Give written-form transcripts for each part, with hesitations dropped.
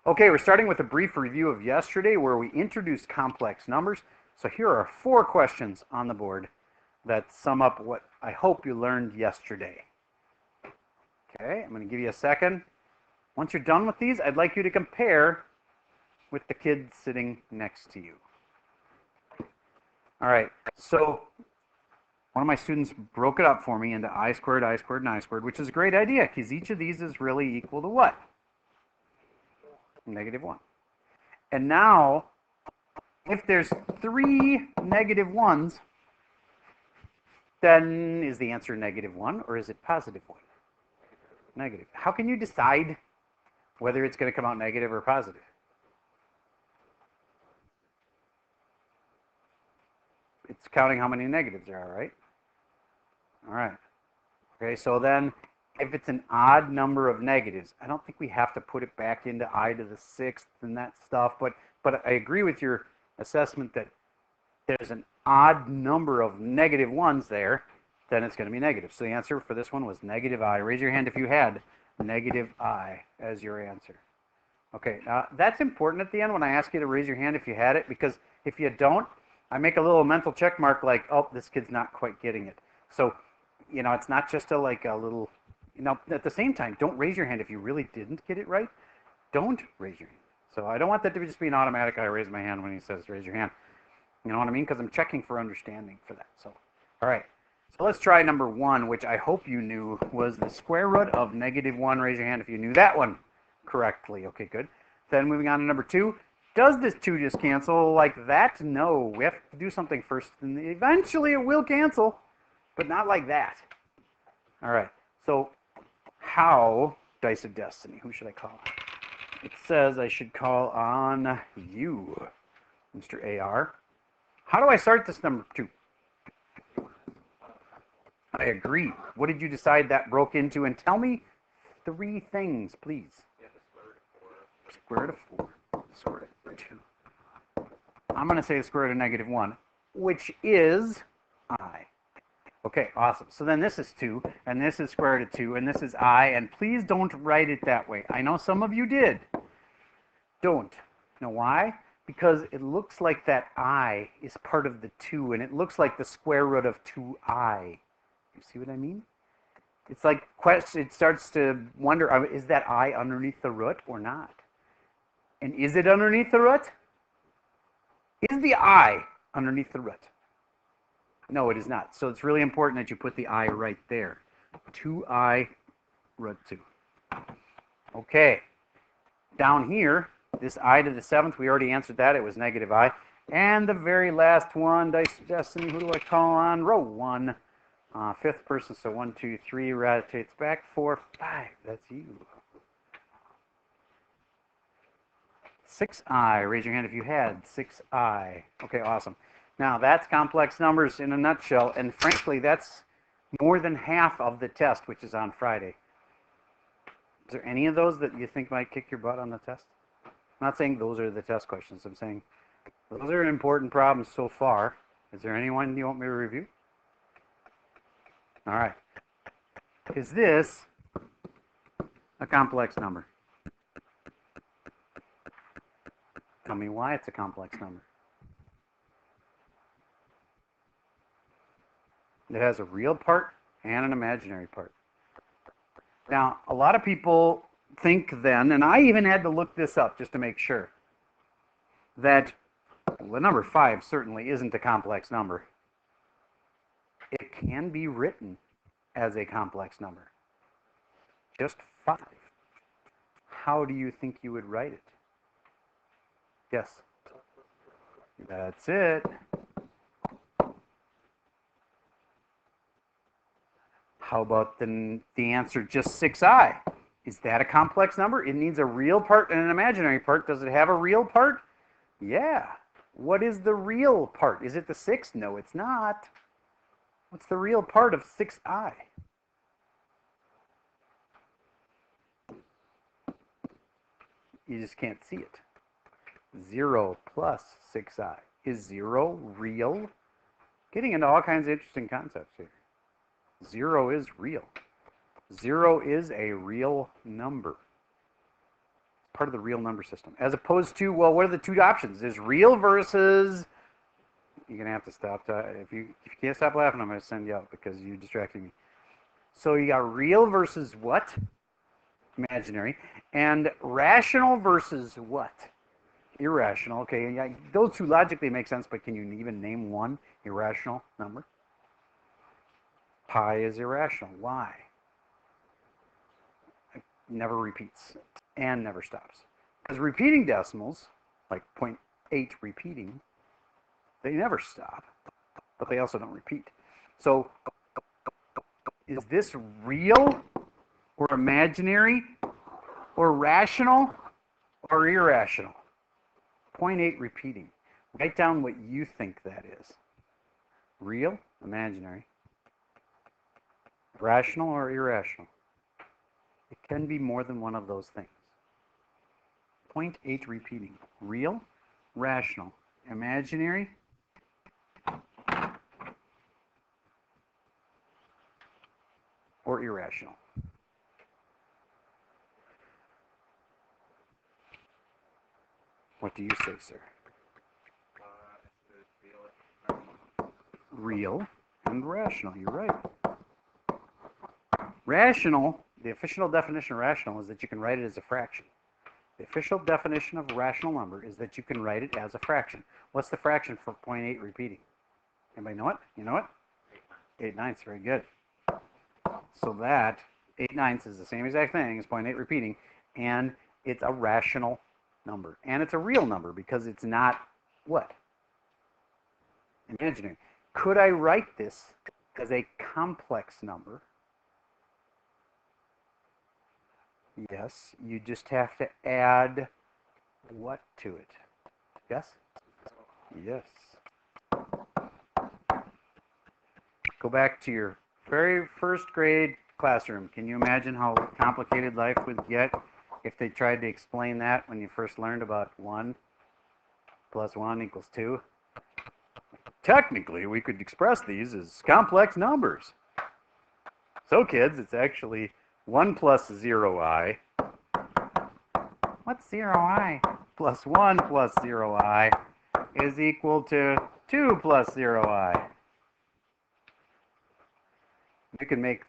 Okay, we're starting with a brief review of yesterday where we introduced complex numbers. So here are 4 questions on the board that sum up what I hope you learned yesterday. Okay, I'm going to give you a second. Once you're done with these, I'd like you to compare with the kid sitting next to you. All right, so one of my students broke it up for me into I squared, and I squared, which is a great idea because each of these is really equal to what? -1. And now, if there's 3 -1s, then is the answer -1 or is it +1? Negative. How can you decide whether it's going to come out negative or positive? It's counting how many negatives there are, right? All right. Okay, so then if it's an odd number of negatives, I don't think we have to put it back into I to the 6th and that stuff, but I agree with your assessment that there's an odd number of -1s there, then it's going to be negative. So the answer for this one was -I. Raise your hand if you had -I as your answer. Okay, that's important at the end when I ask you to raise your hand if you had it, because if you don't, I make a little mental check mark like, oh, this kid's not quite getting it. So, you know, it's not just a little, you know, at the same time, don't raise your hand if you really didn't get it right. Don't raise your hand. So I don't want that to just be an automatic, I raise my hand when he says raise your hand. You know what I mean? Because I'm checking for understanding for that. So, all right. So let's try number 1, which I hope you knew was the square root of -1. Raise your hand if you knew that one correctly. Okay, good. Then moving on to number 2. Does this 2 just cancel like that? No. We have to do something first, and eventually it will cancel, but not like that. All right. So how, Dice of Destiny, who should I call? It says I should call on you, Mr. AR. How do I start this number 2? I agree. What did you decide that broke into? And tell me 3 things, please. Square root of 4. Square root of 2. I'm going to say the square root of -1, which is I. Okay, awesome. So then this is 2, and this is square root of 2, and this is I. And please don't write it that way. I know some of you did. Don't. You know why? Because it looks like that I is part of the 2, and it looks like the square root of 2I. You see what I mean? It's like it starts to wonder, is that I underneath the root or not? And is it underneath the root? Is the I underneath the root? No, it is not. So it's really important that you put the I right there. 2I root 2. Okay. Down here, this I to the 7th, we already answered that. It was -I. And the very last one, Dice of Destiny, who do I call on? Row 1. 5th person, so 1, 2, 3, rotates back, 4, 5. That's you. 6I. Raise your hand if you had 6I. Okay, awesome. Now, that's complex numbers in a nutshell, and frankly, that's more than half of the test, which is on Friday. Is there any of those that you think might kick your butt on the test? I'm not saying those are the test questions. I'm saying those are important problems so far. Is there anyone you want me to review? All right. Is this a complex number? Tell me why it's a complex number. It has a real part and an imaginary part. Now, a lot of people think then, and I even had to look this up just to make sure, that the number 5 certainly isn't a complex number. It can be written as a complex number. Just 5. How do you think you would write it? Yes. That's it. How about the answer just 6I? Is that a complex number? It needs a real part and an imaginary part. Does it have a real part? Yeah. What is the real part? Is it the 6? No, it's not. What's the real part of 6I? You just can't see it. 0 plus 6I. Is 0 real? Getting into all kinds of interesting concepts here. 0 is real. 0 is a real number. part of the real number system. As opposed to, well, what are the two options? There's real versus, you're going to have to stop. If you can't stop laughing, I'm going to send you out because you're distracting me. So you got real versus what? Imaginary. And rational versus what? Irrational. Okay, yeah, those two logically make sense, but can you even name one irrational number? Pi is irrational. Why? It never repeats and never stops. Because repeating decimals, like 0.8 repeating, they never stop, but they also don't repeat. So is this real or imaginary or rational or irrational? 0.8 repeating. Write down what you think that is. Real, imaginary, rational, or irrational. It can be more than one of those things. 0.8 repeating. Real, rational, imaginary, or irrational. What do you say, sir? Real and rational. You're right. Rational, the official definition of rational is that you can write it as a fraction. The official definition of a rational number is that you can write it as a fraction. What's the fraction for 0.8 repeating? Anybody know it? You know it? 8/9. Very good. So that 8/9 is the same exact thing as 0.8 repeating, and it's a rational number. And it's a real number because it's not what? Imaginary. Could I write this as a complex number? Yes, you just have to add what to it? Yes? Yes. Go back to your very first grade classroom. Can you imagine how complicated life would get if they tried to explain that when you first learned about 1 plus 1 equals 2? Technically, we could express these as complex numbers. So kids, it's actually 1 plus 0i. What's 0i? Plus 1 plus 0i is equal to 2 plus 0i. You can make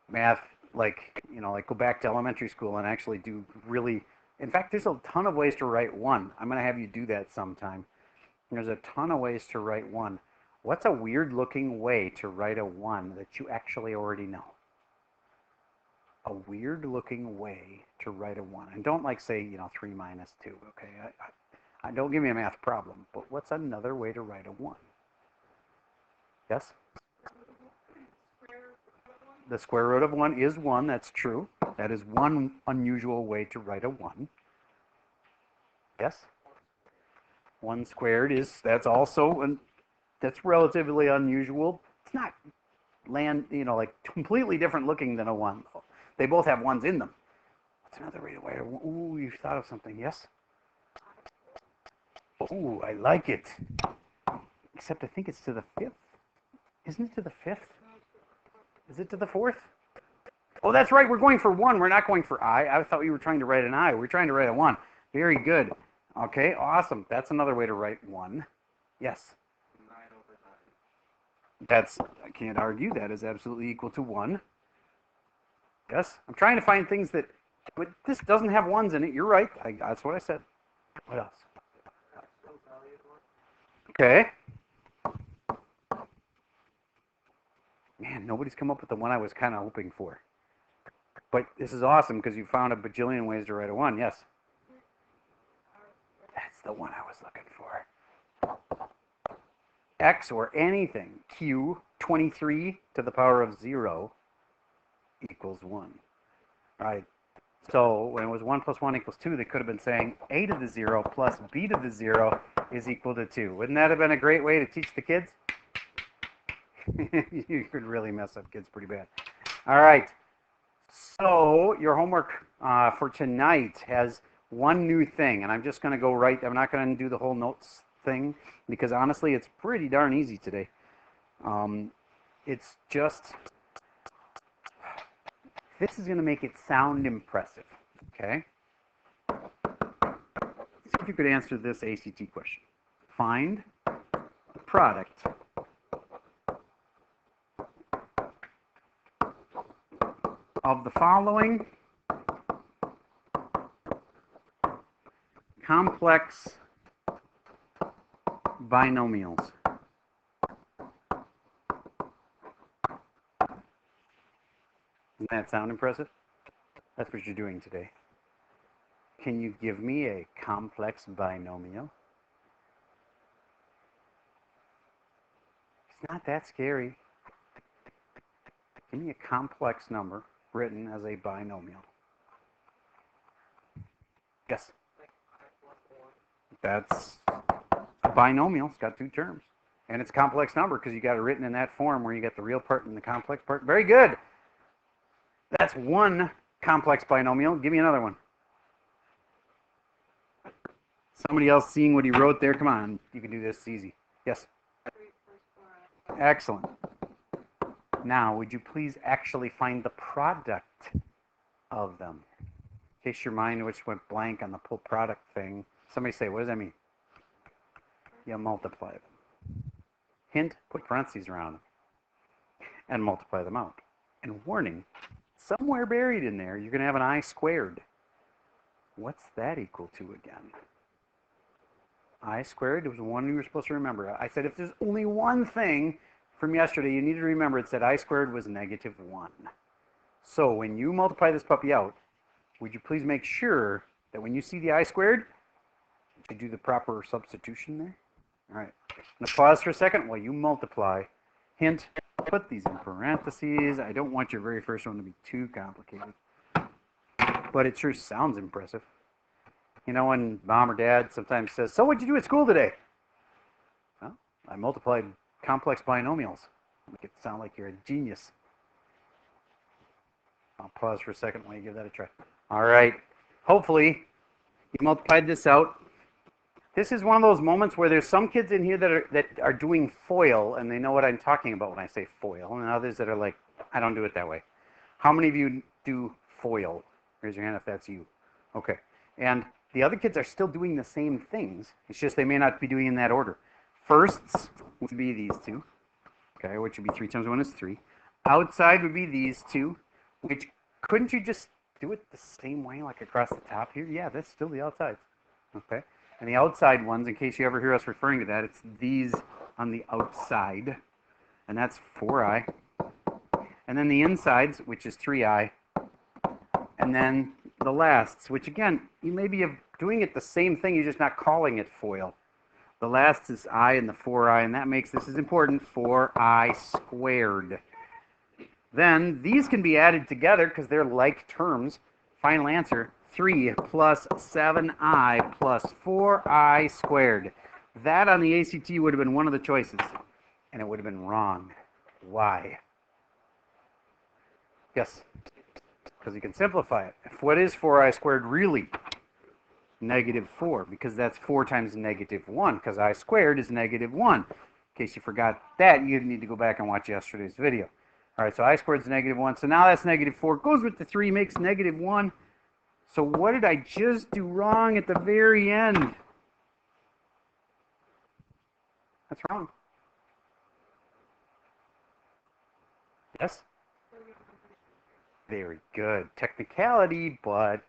math like, like go back to elementary school and actually do really, in fact, there's a ton of ways to write 1. I'm going to have you do that sometime. There's a ton of ways to write 1. What's a weird looking way to write a 1 that you actually already know? A weird looking way to write a 1. And don't say, 3 minus 2, okay? I don't give me a math problem, but what's another way to write a 1? Yes? The square root of 1 is 1, that's true. That is one unusual way to write a 1. Yes? 1 squared that's also, that's relatively unusual. It's not completely different looking than a 1. They both have 1s in them. What's another way to write a 1? Ooh, you've thought of something, yes? Ooh, I like it. Except I think it's to the 5th. Isn't it to the 5th? Is it to the 4th? Oh, that's right. We're going for 1. We're not going for I. I thought you were trying to write an I. We're trying to write a 1. Very good. Okay, awesome. That's another way to write 1. Yes? 9/9. I can't argue. That is absolutely equal to 1. Yes? I'm trying to find things but this doesn't have 1s in it. You're right. That's what I said. What else? Okay. Man, nobody's come up with the one I was kind of hoping for. But this is awesome because you found a bajillion ways to write a 1. Yes? That's the one I was looking for. X or anything. Q, 23 to the power of 0 equals 1. All right. So when it was 1 plus 1 equals 2, they could have been saying a to the 0 plus b to the 0 is equal to 2. Wouldn't that have been a great way to teach the kids? You could really mess up kids pretty bad. All right. So your homework for tonight has one new thing, and I'm just going to go right. I'm not going to do the whole notes thing because honestly, it's pretty darn easy today. It's just, this is going to make it sound impressive, okay? you could answer this ACT question. Find the product of the following complex binomials. Doesn't that sound impressive? That's what you're doing today. Can you give me a complex binomial? It's not that scary. Give me a complex number written as a binomial. Yes? That's a binomial. It's got two terms. And it's a complex number because you got it written in that form where you get the real part and the complex part. Very good. That's one complex binomial. Give me another one. Somebody else seeing what he wrote there? Come on. You can do this. It's easy. Yes? Excellent. Now, would you please actually find the product of them? In case your mind which went blank on the pull product thing. Somebody say, what does that mean? You multiply them. Hint, put parentheses around them. And multiply them out. And warning, somewhere buried in there, you're going to have an I squared. What's that equal to again? I squared, it was one you were supposed to remember. I said if there's only one thing from yesterday you need to remember, it's that I squared was negative 1. So when you multiply this puppy out, would you please make sure that when you see the I squared, you do the proper substitution there? All right. I'm going to pause for a second while you multiply. Hint, put these in parentheses. I don't want your very first one to be too complicated. But it sure sounds impressive. You know, when mom or dad sometimes says, so what'd you do at school today? Well, I multiplied complex binomials. Make it sound like you're a genius. I'll pause for a second while you give that a try. All right. Hopefully, you multiplied this out. This is one of those moments where there's some kids in here that are doing FOIL, and they know what I'm talking about when I say FOIL, and others that are like, I don't do it that way. How many of you do FOIL? Raise your hand if that's you. Okay. And the other kids are still doing the same things. It's just they may not be doing in that order. Firsts would be these two, okay, which would be 3 times 1 is 3. Outside would be these two, which couldn't you just do it the same way, like across the top here? Yeah, that's still the outsides, okay? And the outside ones, in case you ever hear us referring to that, it's these on the outside, and that's 4i. And then the insides, which is 3i, and then the lasts, which again, you may be doing it the same thing, you're just not calling it FOIL. The last is I and the 4i, and that makes, this is important, 4i squared. Then these can be added together because they're like terms. Final answer, 3 plus 7i plus 4i squared. That on the ACT would have been one of the choices, and it would have been wrong. Why? Yes, because you can simplify it. If what is 4i squared really? Negative 4, because that's 4 times negative 1, because I squared is negative 1. In case you forgot that, you need to go back and watch yesterday's video. All right, so I squared is negative 1, so now that's negative 4. Goes with the 3, makes negative 1. So what did I just do wrong at the very end? That's wrong. Yes? Very good. Technicality, but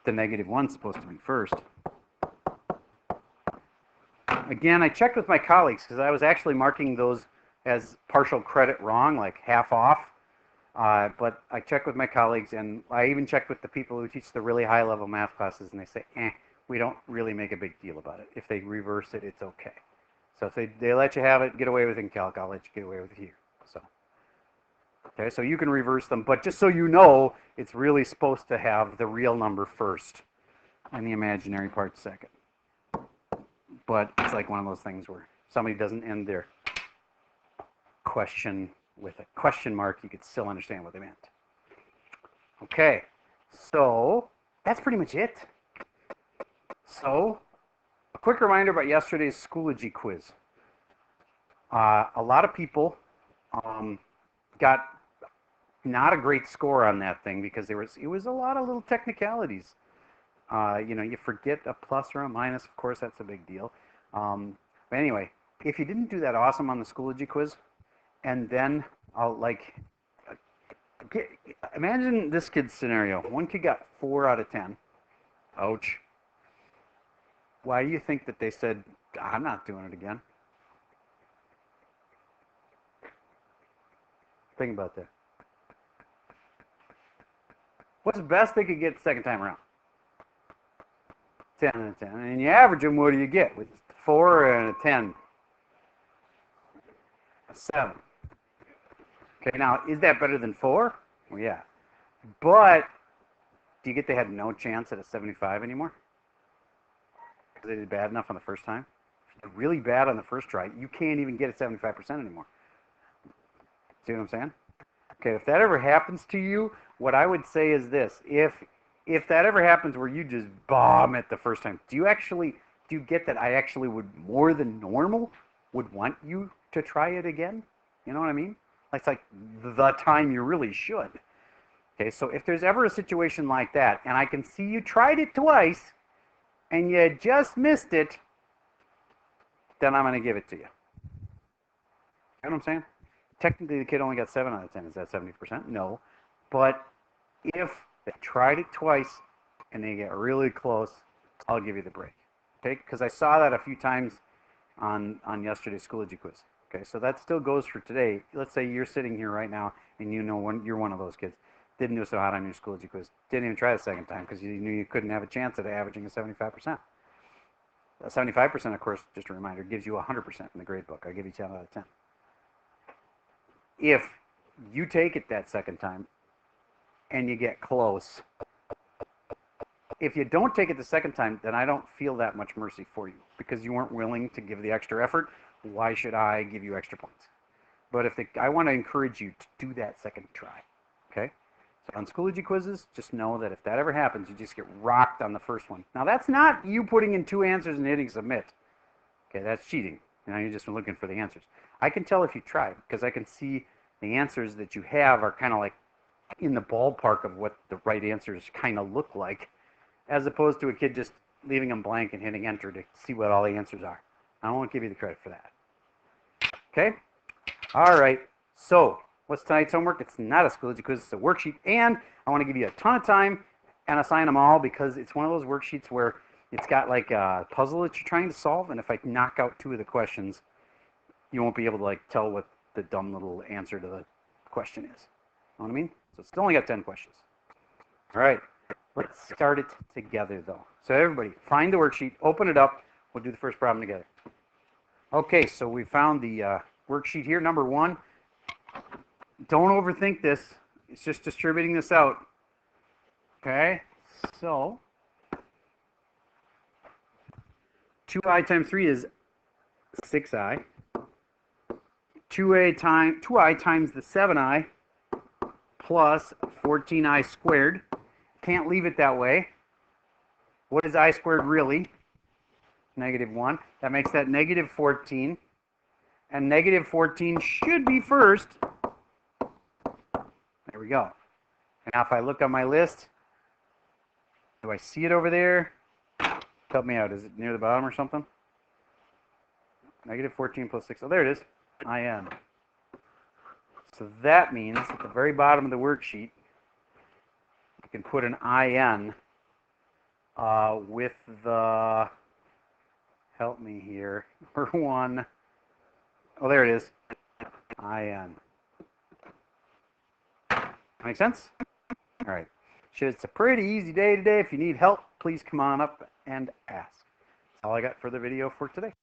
the negative 1's supposed to be first. Again, I checked with my colleagues because I was actually marking those as partial credit wrong, like half off. But I checked with my colleagues, and I even checked with the people who teach the really high-level math classes, and they say, we don't really make a big deal about it. If they reverse it, it's okay. So if they let you have it, get away with it in calc, I'll let you get away with it here. So, okay, so you can reverse them, but just so you know, it's really supposed to have the real number first and the imaginary part second. But it's like one of those things where somebody doesn't end their question with a question mark, you could still understand what they meant. Okay, so that's pretty much it. So, a quick reminder about yesterday's Schoology quiz. A lot of people got not a great score on that thing because it was a lot of little technicalities. You know, you forget a plus or a minus. Of course, that's a big deal. But anyway, if you didn't do that awesome on the Schoology quiz, and then I'll like, imagine this kid's scenario. One kid got 4 out of 10. Ouch. Why do you think that they said, I'm not doing it again? Think about that. What's the best they could get the second time around? 10 and a 10. And you average them, what do you get? With 4 and a 10. A 7. Okay, now, is that better than 4? Well, yeah. But, do you get they had no chance at a 75 anymore? Because they did bad enough on the first time? If you did really bad on the first try, you can't even get a 75% anymore. See what I'm saying? Okay, if that ever happens to you, what I would say is this. If that ever happens where you just bomb it the first time, do you get that I actually would, more than normal, would want you to try it again? You know what I mean? It's like the time you really should. Okay, so if there's ever a situation like that, and I can see you tried it twice, and you just missed it, then I'm going to give it to you. You know what I'm saying? Technically, the kid only got 7 out of 10. Is that 70%? No. But if they tried it twice and they get really close, I'll give you the break. Okay? Because I saw that a few times on yesterday's Schoology quiz. Okay? So that still goes for today. Let's say you're sitting here right now and you know you're one of those kids. Didn't do so hot on your Schoology quiz. Didn't even try the second time because you knew you couldn't have a chance at averaging a 75%. 75%, of course, just a reminder, gives you 100% in the grade book. I give you 10 out of 10. If you take it that second time and you get close, if you don't take it the second time, then I don't feel that much mercy for you because you weren't willing to give the extra effort. Why should I give you extra points? But I want to encourage you to do that second try. Okay? So on Schoology quizzes, just know that if that ever happens, you just get rocked on the first one. Now that's not you putting in 2 answers and hitting submit. Okay, that's cheating. Now you're just looking for the answers. I can tell if you tried because I can see the answers that you have are kind of like in the ballpark of what the right answers kind of look like, as opposed to a kid just leaving them blank and hitting enter to see what all the answers are. I won't give you the credit for that. Okay? All right. So, what's tonight's homework? It's not a Schoology quiz, it's a worksheet, and I want to give you a ton of time and assign them all because it's one of those worksheets where it's got like a puzzle that you're trying to solve, and if I knock out 2 of the questions, you won't be able to like tell what the dumb little answer to the question is. Know what I mean? So it's only got 10 questions. All right, let's start it together though. So everybody, find the worksheet, open it up. We'll do the first problem together. Okay, so we found the worksheet here, number 1. Don't overthink this. It's just distributing this out. Okay, so 2i times 3 is 6i. 2i times the 7i plus 14i squared. Can't leave it that way. What is I squared really? -1. That makes that -14. And -14 should be first. There we go. And now if I look on my list, do I see it over there? Help me out. Is it near the bottom or something? -14 plus 6. Oh, there it is. IN. So that means at the very bottom of the worksheet, you can put an IN with the, help me here, number 1. Oh, there it is. IN. Make sense? All right. It's a pretty easy day today. If you need help, please come on up and ask. That's all I got for the video for today.